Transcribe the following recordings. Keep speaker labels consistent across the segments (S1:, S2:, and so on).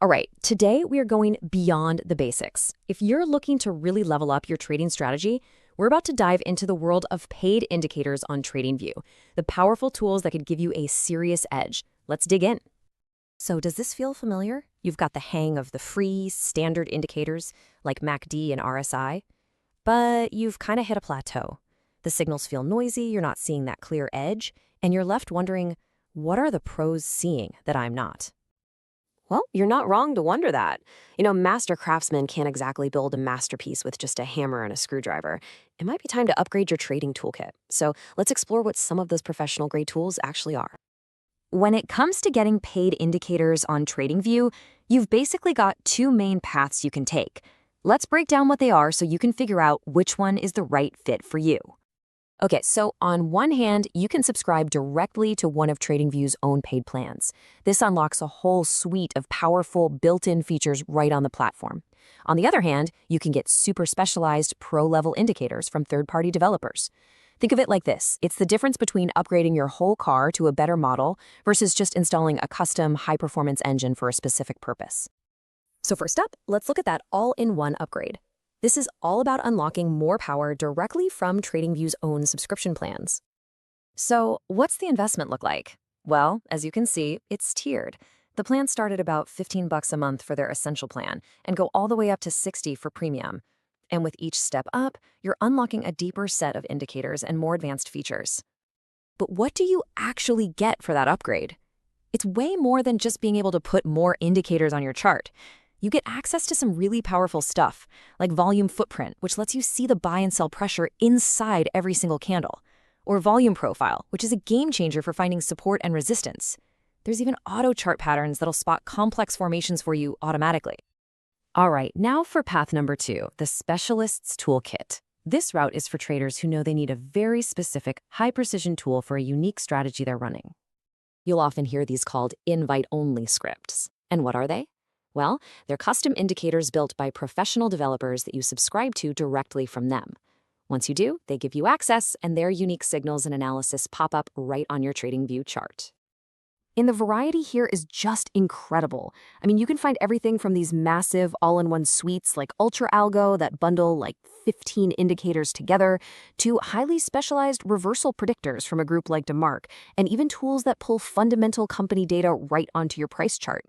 S1: All right, today we are going beyond the basics. If you're looking to really level up your trading strategy, we're about to dive into the world of paid indicators on Tradingview, the powerful tools that could give you a serious edge. Let's dig in. So does this feel familiar? You've got the hang of the free, standard indicators like MACD and RSI, but you've kind of hit a plateau. The signals feel noisy, you're not seeing that clear edge, and you're left wondering, what are the pros seeing that I'm not? Well, you're not wrong to wonder that. Master craftsmen can't exactly build a masterpiece with just a hammer and a screwdriver. It might be time to upgrade your trading toolkit. So let's explore what some of those professional-grade tools actually are. When it comes to getting paid indicators on TradingView, you've basically got two main paths you can take. Let's break down what they are so you can figure out which one is the right fit for you. Okay, so on one hand, you can subscribe directly to one of TradingView's own paid plans. This unlocks a whole suite of powerful built-in features right on the platform. On the other hand, you can get super specialized pro-level indicators from third-party developers. Think of it like this. It's the difference between upgrading your whole car to a better model versus just installing a custom high-performance engine for a specific purpose. So first up, let's look at that all-in-one upgrade. This is all about unlocking more power directly from TradingView's own subscription plans. So what's the investment look like? Well, as you can see, it's tiered. The plans start at about $15 a month for their essential plan and go all the way up to $60 for premium. And with each step up, you're unlocking a deeper set of indicators and more advanced features. But what do you actually get for that upgrade? It's way more than just being able to put more indicators on your chart. You get access to some really powerful stuff, like volume footprint, which lets you see the buy and sell pressure inside every single candle, or volume profile, which is a game changer for finding support and resistance. There's even auto chart patterns that'll spot complex formations for you automatically. All right, now for path number 2, the Specialist's Toolkit. This route is for traders who know they need a very specific, high-precision tool for a unique strategy they're running. You'll often hear these called invite-only scripts. And what are they? Well, they're custom indicators built by professional developers that you subscribe to directly from them. Once you do, they give you access, and their unique signals and analysis pop up right on your TradingView chart. And the variety here is just incredible. You can find everything from these massive all-in-one suites like Ultra Algo that bundle like 15 indicators together, to highly specialized reversal predictors from a group like DeMark, and even tools that pull fundamental company data right onto your price chart.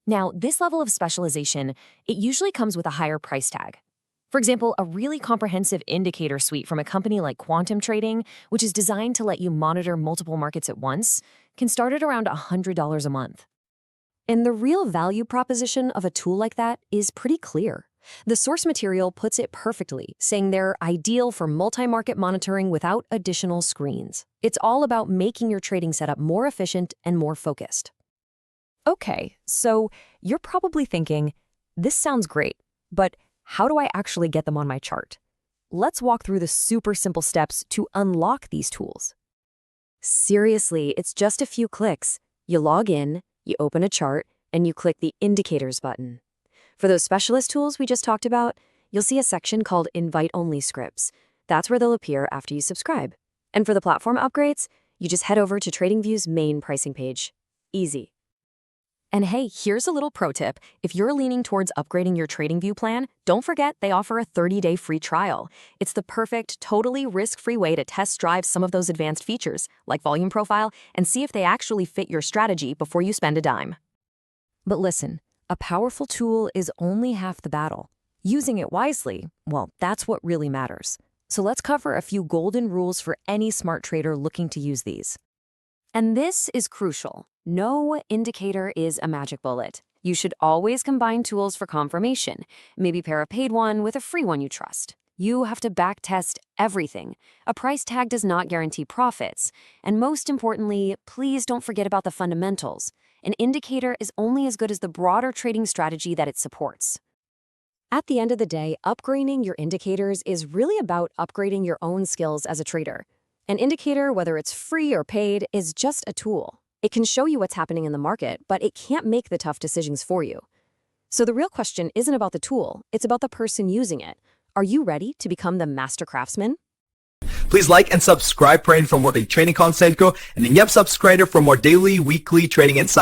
S1: Now, this level of specialization, it usually comes with a higher price tag. For example, a really comprehensive indicator suite from a company like Quantum Trading, which is designed to let you monitor multiple markets at once, can start at around $100 a month. And the real value proposition of a tool like that is pretty clear. The source material puts it perfectly, saying they're ideal for multi-market monitoring without additional screens. It's all about making your trading setup more efficient and more focused. Okay, so you're probably thinking, this sounds great, but how do I actually get them on my chart? Let's walk through the super simple steps to unlock these tools. Seriously, it's just a few clicks. You log in, you open a chart, and you click the Indicators button. For those specialist tools we just talked about, you'll see a section called Invite-Only Scripts. That's where they'll appear after you subscribe. And for the platform upgrades, you just head over to TradingView's main pricing page. Easy. And hey, here's a little pro tip. If you're leaning towards upgrading your TradingView plan, don't forget they offer a 30-day free trial. It's the perfect, totally risk-free way to test drive some of those advanced features, like volume profile, and see if they actually fit your strategy before you spend a dime. But listen, a powerful tool is only half the battle. Using it wisely, well, that's what really matters. So let's cover a few golden rules for any smart trader looking to use these. And this is crucial. No indicator is a magic bullet. You should always combine tools for confirmation. Maybe pair a paid one with a free one you trust. You have to backtest everything. A price tag does not guarantee profits. And most importantly, please don't forget about the fundamentals. An indicator is only as good as the broader trading strategy that it supports. At the end of the day, upgrading your indicators is really about upgrading your own skills as a trader. An indicator, whether it's free or paid, is just a tool. It can show you what's happening in the market, but it can't make the tough decisions for you. So the real question isn't about the tool, it's about the person using it. Are you ready to become the master craftsman?
S2: Please like and subscribe for more trading content, and then subscribe for more daily, weekly trading insights.